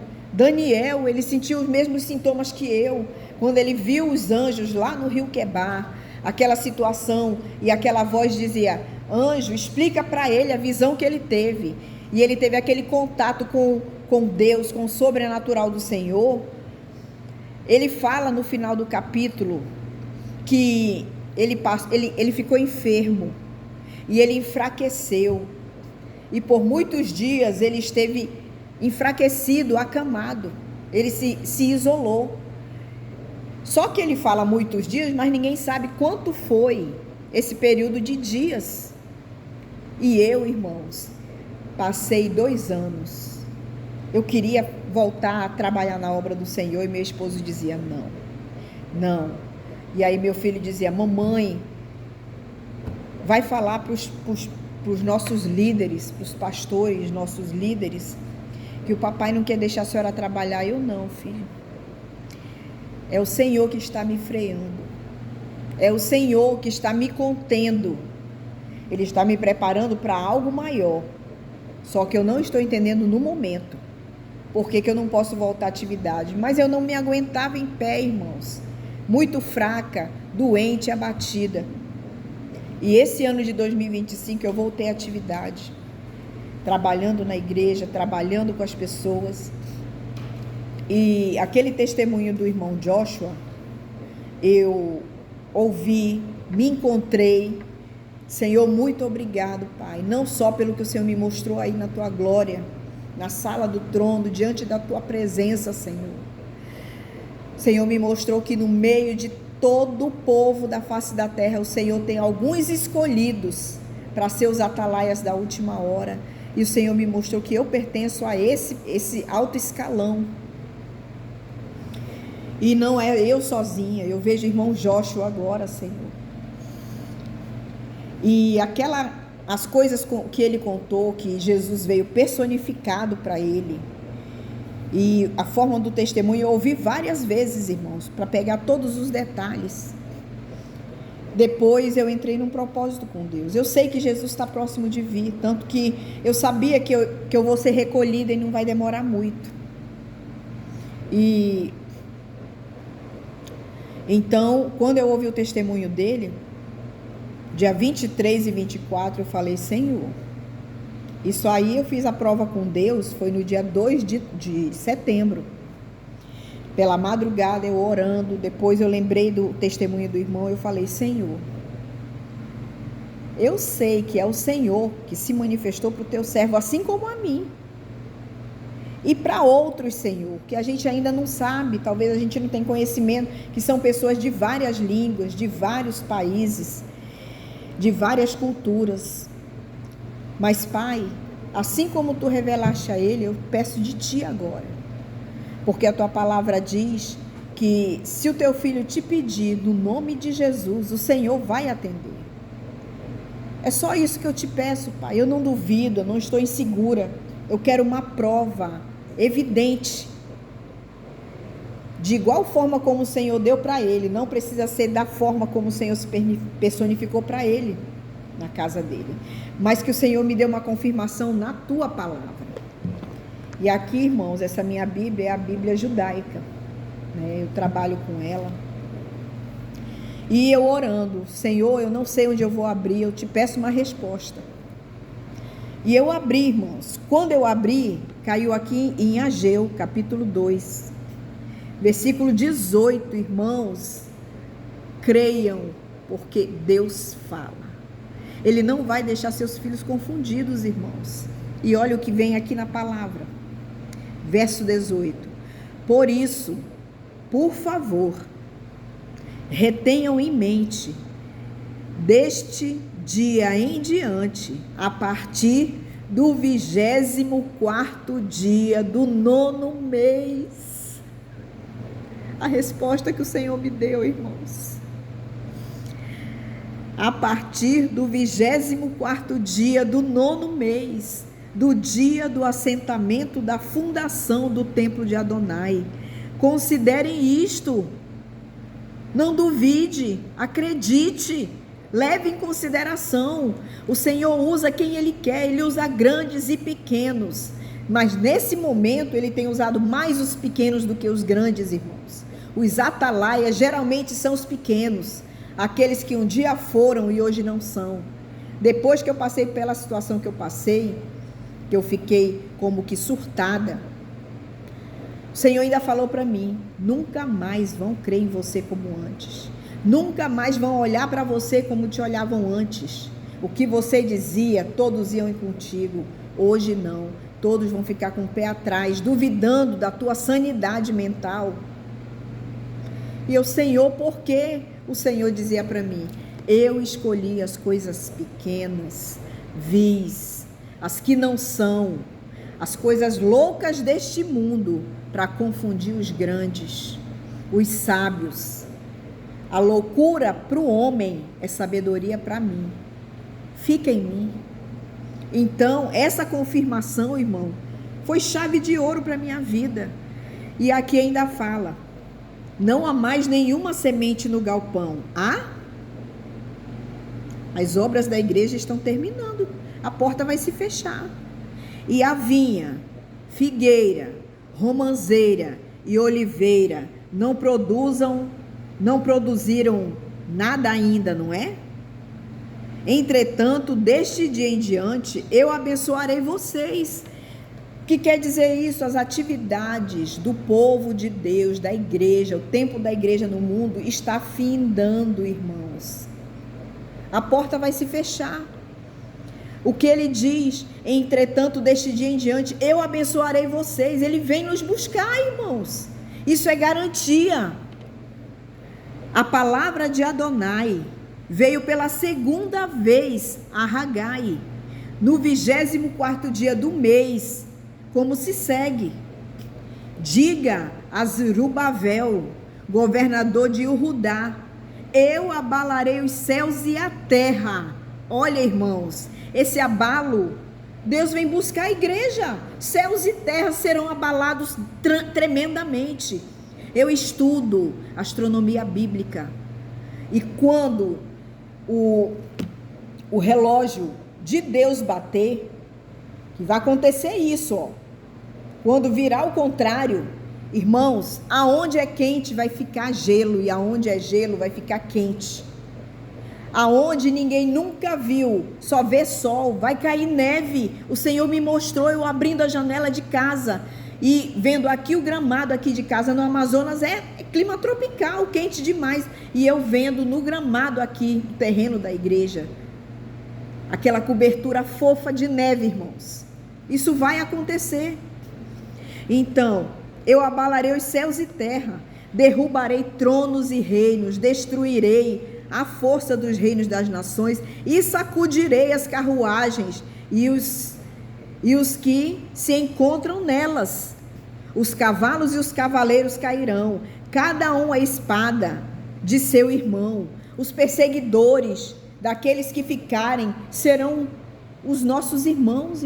ele sentiu os mesmos sintomas que eu, quando ele viu os anjos lá no rio Quebar, aquela situação, e aquela voz dizia, anjo, explica para ele a visão que ele teve. E ele teve aquele contato com Deus, com o sobrenatural do Senhor. Ele fala no final do capítulo que ele ficou enfermo e ele enfraqueceu. E por muitos dias ele esteve enfraquecido, acamado. Ele se isolou. Só que ele fala muitos dias, mas ninguém sabe quanto foi esse período de dias. E eu, irmãos, passei 2 anos. Eu queria voltar a trabalhar na obra do Senhor e meu esposo dizia, não. E aí meu filho dizia, mamãe, vai falar para os nossos líderes, para os pastores, nossos líderes, que o papai não quer deixar a senhora trabalhar. Eu não, filho. É o Senhor que está me freando. É o Senhor que está me contendo. Ele está me preparando para algo maior. Só que eu não estou entendendo no momento. Por que eu não posso voltar à atividade? Mas eu não me aguentava em pé, irmãos. Muito fraca, doente, abatida. E esse ano de 2025 eu voltei à atividade. Trabalhando na igreja, trabalhando com as pessoas. E aquele testemunho do irmão Joshua, eu ouvi, me encontrei. Senhor, muito obrigado, Pai. Não só pelo que o Senhor me mostrou aí na tua glória, na sala do trono, diante da tua presença, Senhor. O Senhor me mostrou que no meio de todo o povo da face da terra, o Senhor tem alguns escolhidos para ser os atalaias da última hora. E o Senhor me mostrou que eu pertenço a esse alto escalão. E não é eu sozinha, eu vejo o irmão Joshua agora, Senhor. E as coisas que ele contou, que Jesus veio personificado para ele. E a forma do testemunho eu ouvi várias vezes, irmãos, para pegar todos os detalhes. Depois eu entrei num propósito com Deus. Eu sei que Jesus está próximo de vir, tanto que eu sabia que eu vou ser recolhida e não vai demorar muito. E então, quando eu ouvi o testemunho dele, dia 23 e 24, eu falei, Senhor, isso aí eu fiz a prova com Deus, foi no dia 2 de setembro. Pela madrugada eu orando, depois eu lembrei do testemunho do irmão, eu falei, Senhor, eu sei que é o Senhor que se manifestou para o teu servo, assim como a mim. E para outros, Senhor, que a gente ainda não sabe, talvez a gente não tenha conhecimento, que são pessoas de várias línguas, de vários países, de várias culturas. Mas, Pai, assim como tu revelaste a ele, eu peço de ti agora. Porque a tua palavra diz que se o teu filho te pedir no nome de Jesus, o Senhor vai atender. É só isso que eu te peço, Pai. Eu não duvido, eu não estou insegura. Eu quero uma prova evidente. De igual forma como o Senhor deu para ele, não precisa ser da forma como o Senhor se personificou para ele, na casa dele. Mas que o Senhor me dê uma confirmação na tua palavra. E aqui, irmãos, essa minha Bíblia é a Bíblia judaica, né? Eu trabalho com ela. E eu orando, Senhor, eu não sei onde eu vou abrir, eu te peço uma resposta. E eu abri, irmãos. Quando eu abri, caiu aqui em Ageu, capítulo 2, versículo 18, irmãos. Creiam, porque Deus fala. Ele não vai deixar seus filhos confundidos, irmãos. E olha o que vem aqui na palavra. Verso 18. Por isso, por favor, retenham em mente, deste dia em diante, a partir do 24º dia do 9º mês. A resposta que o Senhor me deu, irmãos. A partir do 24º dia do 9º mês, do dia do assentamento da fundação do templo de Adonai. Considerem isto. Não duvide, acredite, leve em consideração. O Senhor usa quem Ele quer, Ele usa grandes e pequenos. Mas nesse momento Ele tem usado mais os pequenos do que os grandes, irmãos. Os atalaias geralmente são os pequenos, aqueles que um dia foram e hoje não são. Depois que eu passei pela situação que eu passei, que eu fiquei como que surtada, o Senhor ainda falou para mim, nunca mais vão crer em você como antes. Nunca mais vão olhar para você como te olhavam antes. O que você dizia, todos iam contigo. Hoje não. Todos vão ficar com o pé atrás, duvidando da tua sanidade mental. E eu, Senhor, por quê? O Senhor dizia para mim, eu escolhi as coisas pequenas, vis, as que não são, as coisas loucas deste mundo, para confundir os grandes, os sábios. A loucura para o homem é sabedoria para mim. Fica em mim. Então, essa confirmação, irmão, foi chave de ouro para a minha vida. E aqui ainda fala, Não há mais nenhuma semente no galpão. As obras da igreja estão terminando. A porta vai se fechar. E a vinha, figueira, romanceira e oliveira não produziram nada ainda, não é? Entretanto, deste dia em diante, eu abençoarei vocês. O que quer dizer isso? As atividades do povo de Deus, da igreja, o tempo da igreja no mundo está findando, irmãos. A porta vai se fechar. O que ele diz? Entretanto, deste dia em diante, eu abençoarei vocês. Ele vem nos buscar, irmãos. Isso é garantia. A palavra de Adonai veio pela segunda vez a Hagai, no 24º dia do mês, como se segue. Diga a Zerubbabel, governador de Judá, eu abalarei os céus e a terra. Olha, irmãos, esse abalo, Deus vem buscar a igreja. Céus e terra serão abalados tremendamente. Eu estudo astronomia bíblica, e quando o relógio de Deus bater, que vai acontecer isso, ó. Quando virar o contrário, irmãos, aonde é quente vai ficar gelo, e aonde é gelo vai ficar quente. Aonde ninguém nunca viu, só vê sol, vai cair neve. O Senhor me mostrou, eu abrindo a janela de casa e vendo aqui o gramado aqui de casa no Amazonas, é clima tropical, quente demais, e eu vendo no gramado aqui, no terreno da igreja, aquela cobertura fofa de neve, irmãos. Isso vai acontecer. Então, eu abalarei os céus e terra, derrubarei tronos e reinos, destruirei a força dos reinos das nações e sacudirei as carruagens e os que se encontram nelas. Os cavalos e os cavaleiros cairão, cada um a espada de seu irmão. Os perseguidores daqueles que ficarem serão os nossos irmãos,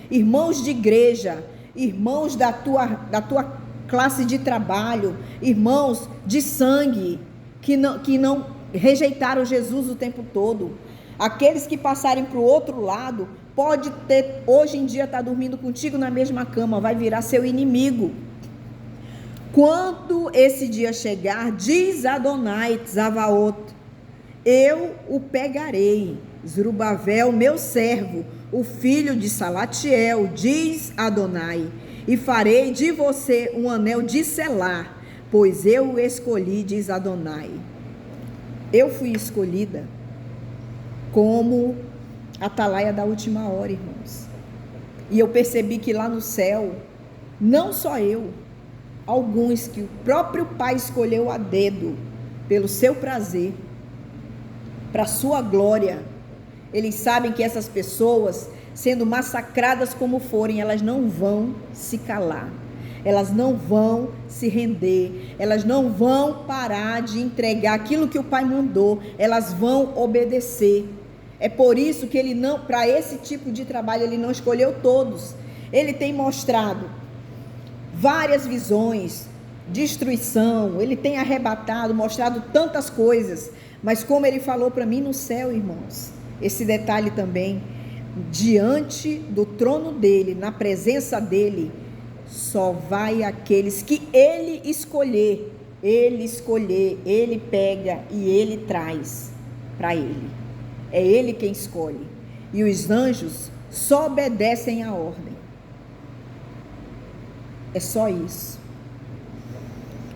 irmãos de igreja, irmãos da tua classe de trabalho, irmãos de sangue, que não rejeitaram Jesus o tempo todo. Aqueles que passarem para o outro lado, pode ter, hoje em dia está dormindo contigo na mesma cama, vai virar seu inimigo. Quando esse dia chegar, diz Adonai Tzavaot, eu o pegarei, Zerubbabel, meu servo, o filho de Salatiel, diz Adonai, e farei de você um anel de selar, pois eu o escolhi, diz Adonai. Eu fui escolhida como atalaia da última hora, irmãos. E eu percebi que lá no céu, não só eu, alguns que o próprio Pai escolheu a dedo, pelo seu prazer, para a sua glória. Eles sabem que essas pessoas, sendo massacradas como forem, elas não vão se calar. Elas não vão se render, elas não vão parar de entregar aquilo que o Pai mandou, elas vão obedecer. É por isso que ele não, para esse tipo de trabalho, ele não escolheu todos. Ele tem mostrado várias visões, destruição, ele tem arrebatado, mostrado tantas coisas, mas como ele falou para mim no céu, irmãos, esse detalhe também, diante do trono dele, na presença dele, só vai aqueles que ele escolher, ele pega e ele traz para ele. É ele quem escolhe. E os anjos só obedecem à ordem. É só isso.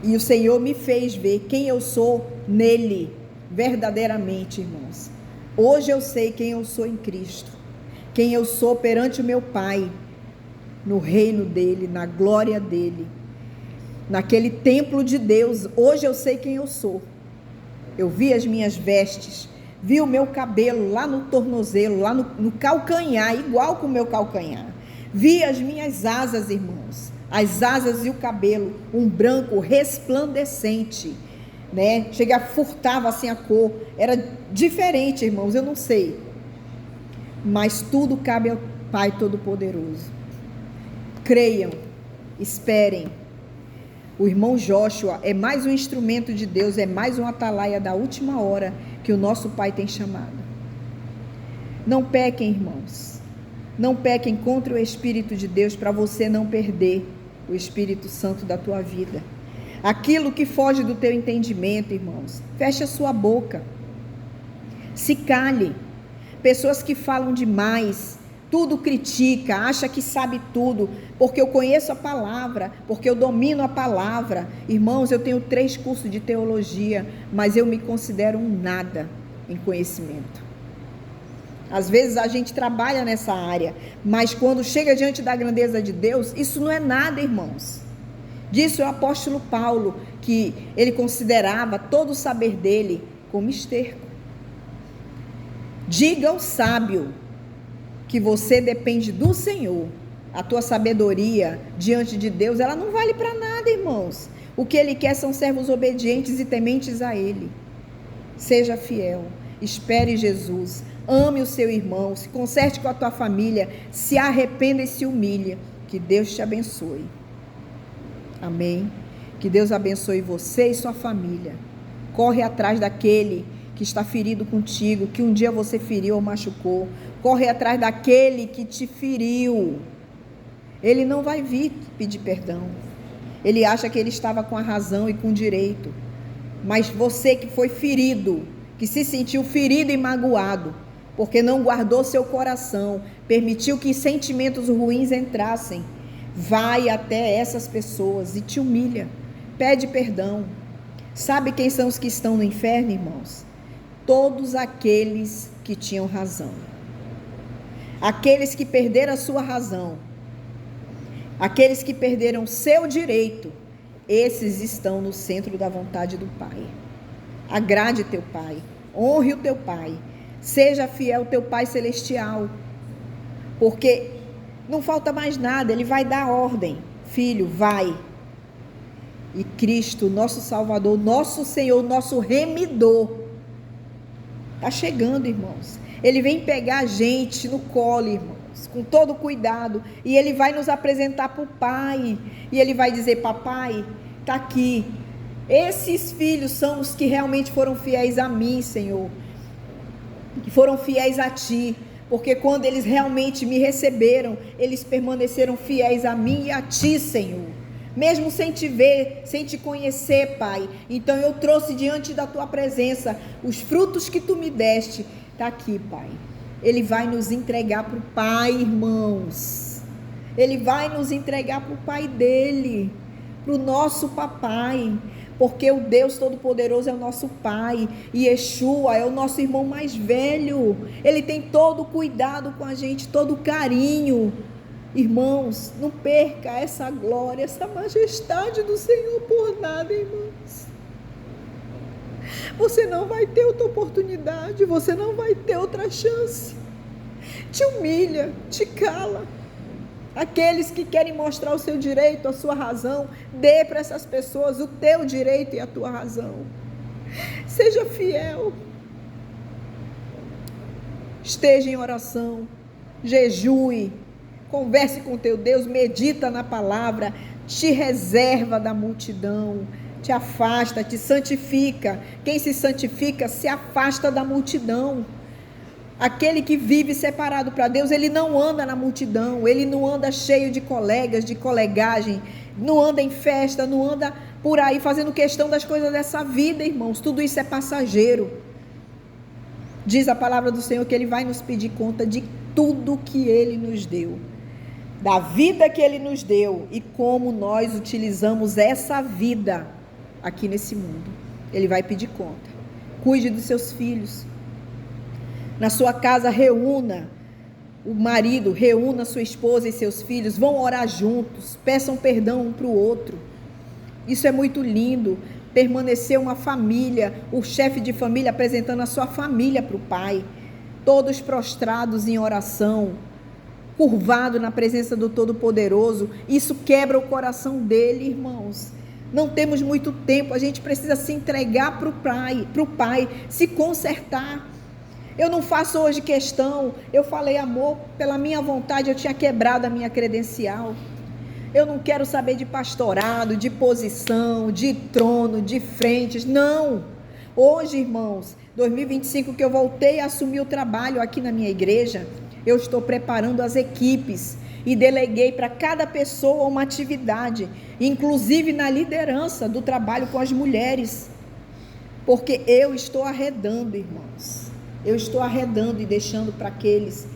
E o Senhor me fez ver quem eu sou nele, verdadeiramente, irmãos. Hoje eu sei quem eu sou em Cristo. Quem eu sou perante o meu Pai, no reino dele, na glória dele, naquele templo de Deus. Hoje eu sei quem eu sou. Eu vi as minhas vestes, vi o meu cabelo lá no tornozelo, lá no calcanhar, igual com o meu calcanhar. Vi as minhas asas, irmãos, as asas e o cabelo, um branco resplandecente, né? Chega, furtava assim a cor, era diferente, irmãos, eu não sei. Mas tudo cabe ao Pai Todo-Poderoso. Creiam, esperem. O irmão Joshua é mais um instrumento de Deus, é mais um atalaia da última hora que o nosso Pai tem chamado. Não pequem, irmãos. Não pequem contra o Espírito de Deus para você não perder o Espírito Santo da tua vida. Aquilo que foge do teu entendimento, irmãos, feche a sua boca. Se cale. Pessoas que falam demais, tudo critica, acha que sabe tudo, porque eu conheço a palavra, porque eu domino a palavra. Irmãos, eu tenho 3 cursos de teologia, mas eu me considero um nada em conhecimento. Às vezes a gente trabalha nessa área, mas quando chega diante da grandeza de Deus, isso não é nada, irmãos. Disse o apóstolo Paulo, que ele considerava todo o saber dele como esterco. Diga ao sábio que você depende do Senhor. A tua sabedoria diante de Deus, ela não vale para nada, irmãos. O que ele quer são servos obedientes e tementes a ele. Seja fiel, espere Jesus, ame o seu irmão, se conserte com a tua família, se arrependa e se humilhe. Que Deus te abençoe. Amém. Que Deus abençoe você e sua família. Corre atrás daquele que está ferido contigo, que um dia você feriu ou machucou. Corre atrás daquele que te feriu. Ele não vai vir pedir perdão. Ele acha que ele estava com a razão e com o direito. Mas você que foi ferido, que se sentiu ferido e magoado, porque não guardou seu coração, permitiu que sentimentos ruins entrassem, vai até essas pessoas e te humilha, pede perdão. Sabe quem são os que estão no inferno, irmãos? Todos aqueles que tinham razão. Aqueles que perderam a sua razão. Aqueles que perderam seu direito. Esses estão no centro da vontade do Pai. Agrade teu Pai. Honre o teu Pai. Seja fiel ao teu Pai Celestial. Porque não falta mais nada, Ele vai dar ordem. Filho, vai. E Cristo, nosso Salvador, nosso Senhor, nosso Remidor, está chegando, irmãos. Ele vem pegar a gente no colo, irmãos, com todo cuidado. E Ele vai nos apresentar para o Pai. E Ele vai dizer, papai, está aqui. Esses filhos são os que realmente foram fiéis a mim, Senhor. Que foram fiéis a Ti. Porque quando eles realmente me receberam, eles permaneceram fiéis a mim e a Ti, Senhor. Mesmo sem te ver, sem te conhecer, Pai. Então eu trouxe diante da Tua presença os frutos que Tu me deste. Está aqui, Pai. Ele vai nos entregar para o Pai, irmãos. Ele vai nos entregar para o Pai dele, para o nosso papai. Porque o Deus Todo-Poderoso é o nosso Pai. E Yeshua é o nosso irmão mais velho. Ele tem todo o cuidado com a gente, todo o carinho. Irmãos, não perca essa glória, essa majestade do Senhor por nada, irmãos. Você não vai ter outra oportunidade, você não vai ter outra chance. Te humilha, te cala. Aqueles que querem mostrar o seu direito, a sua razão, dê para essas pessoas o teu direito e a tua razão. Seja fiel. Esteja em oração, jejue, converse com teu Deus, medita na palavra, te reserva da multidão, te afasta, te santifica. Quem se santifica se afasta da multidão. Aquele que vive separado para Deus, ele não anda na multidão, ele não anda cheio de colegas, de colegagem, não anda em festa, não anda por aí fazendo questão das coisas dessa vida, irmãos. Tudo isso é passageiro. Diz a palavra do Senhor que Ele vai nos pedir conta de tudo que Ele nos deu, da vida que Ele nos deu e como nós utilizamos essa vida aqui nesse mundo. Ele vai pedir conta. Cuide dos seus filhos. Na sua casa, reúna o marido, reúna sua esposa e seus filhos, vão orar juntos, peçam perdão um para o outro. Isso é muito lindo, permanecer uma família, o chefe de família apresentando a sua família para o pai, todos prostrados em oração, curvado na presença do Todo-Poderoso. Isso quebra o coração dele, irmãos. Não temos muito tempo, a gente precisa se entregar para o pai, se consertar. Eu não faço hoje questão, eu falei amor, pela minha vontade eu tinha quebrado a minha credencial. eu não quero saber de pastorado, de posição, de trono, de frentes, não. Hoje, irmãos, 2025 que eu voltei a assumir o trabalho aqui na minha igreja, eu estou preparando as equipes e deleguei para cada pessoa uma atividade, inclusive na liderança do trabalho com as mulheres, porque eu estou arredando, irmãos, eu estou arredando e deixando para aqueles,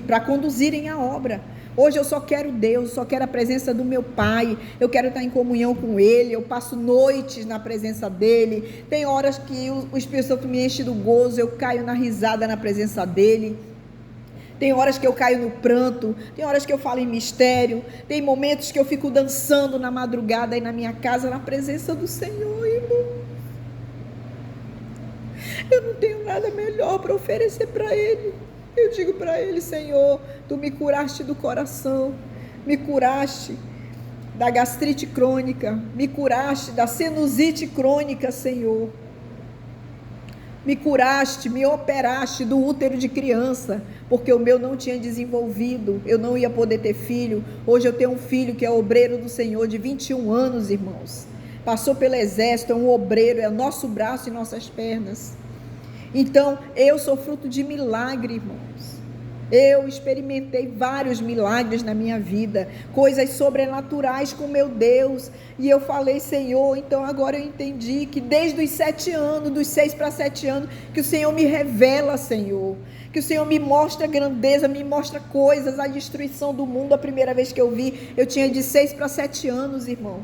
para conduzirem a obra. Hoje eu só quero Deus, só quero a presença do meu Pai, eu quero estar em comunhão com Ele, eu passo noites na presença dEle, tem horas que o Espírito Santo me enche do gozo, eu caio na risada na presença dEle, tem horas que eu caio no pranto, tem horas que eu falo em mistério, tem momentos que eu fico dançando na madrugada aí na minha casa, na presença do Senhor, irmão. Eu não tenho nada melhor para oferecer para Ele. Eu digo para Ele: Senhor, Tu me curaste do coração, me curaste da gastrite crônica, me curaste da sinusite crônica, Senhor. Me curaste, me operaste do útero de criança, porque o meu não tinha desenvolvido, eu não ia poder ter filho. Hoje eu tenho um filho que é obreiro do Senhor, de 21 anos, irmãos. Passou pelo exército, é um obreiro, é nosso braço e nossas pernas. Então, eu sou fruto de milagre, irmãos. Eu experimentei vários milagres na minha vida, coisas sobrenaturais com meu Deus, e eu falei: Senhor, então agora eu entendi que desde os 7 anos, dos 6 para 7 anos, que o Senhor me revela, Senhor, que o Senhor me mostra grandeza, me mostra coisas, a destruição do mundo. A primeira vez que eu vi, eu tinha de 6 para 7 anos, irmão.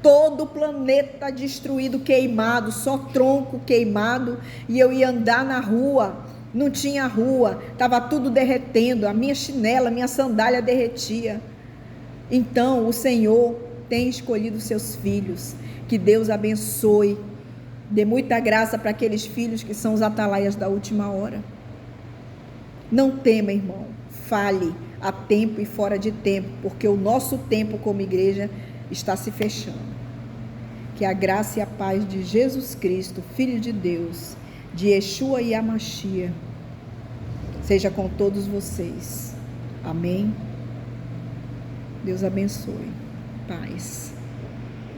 Todo o planeta destruído, queimado, só tronco queimado, e eu ia andar na rua, não tinha rua, estava tudo derretendo, a minha chinela, a minha sandália derretia. Então o Senhor tem escolhido seus filhos, que Deus abençoe, dê muita graça para aqueles filhos que são os atalaias da última hora. Não tema, irmão, fale a tempo e fora de tempo, porque o nosso tempo como igreja está se fechando. Que a graça e a paz de Jesus Cristo, Filho de Deus, de Yeshua e Hamashia, seja com todos vocês. Amém. Deus abençoe. Paz.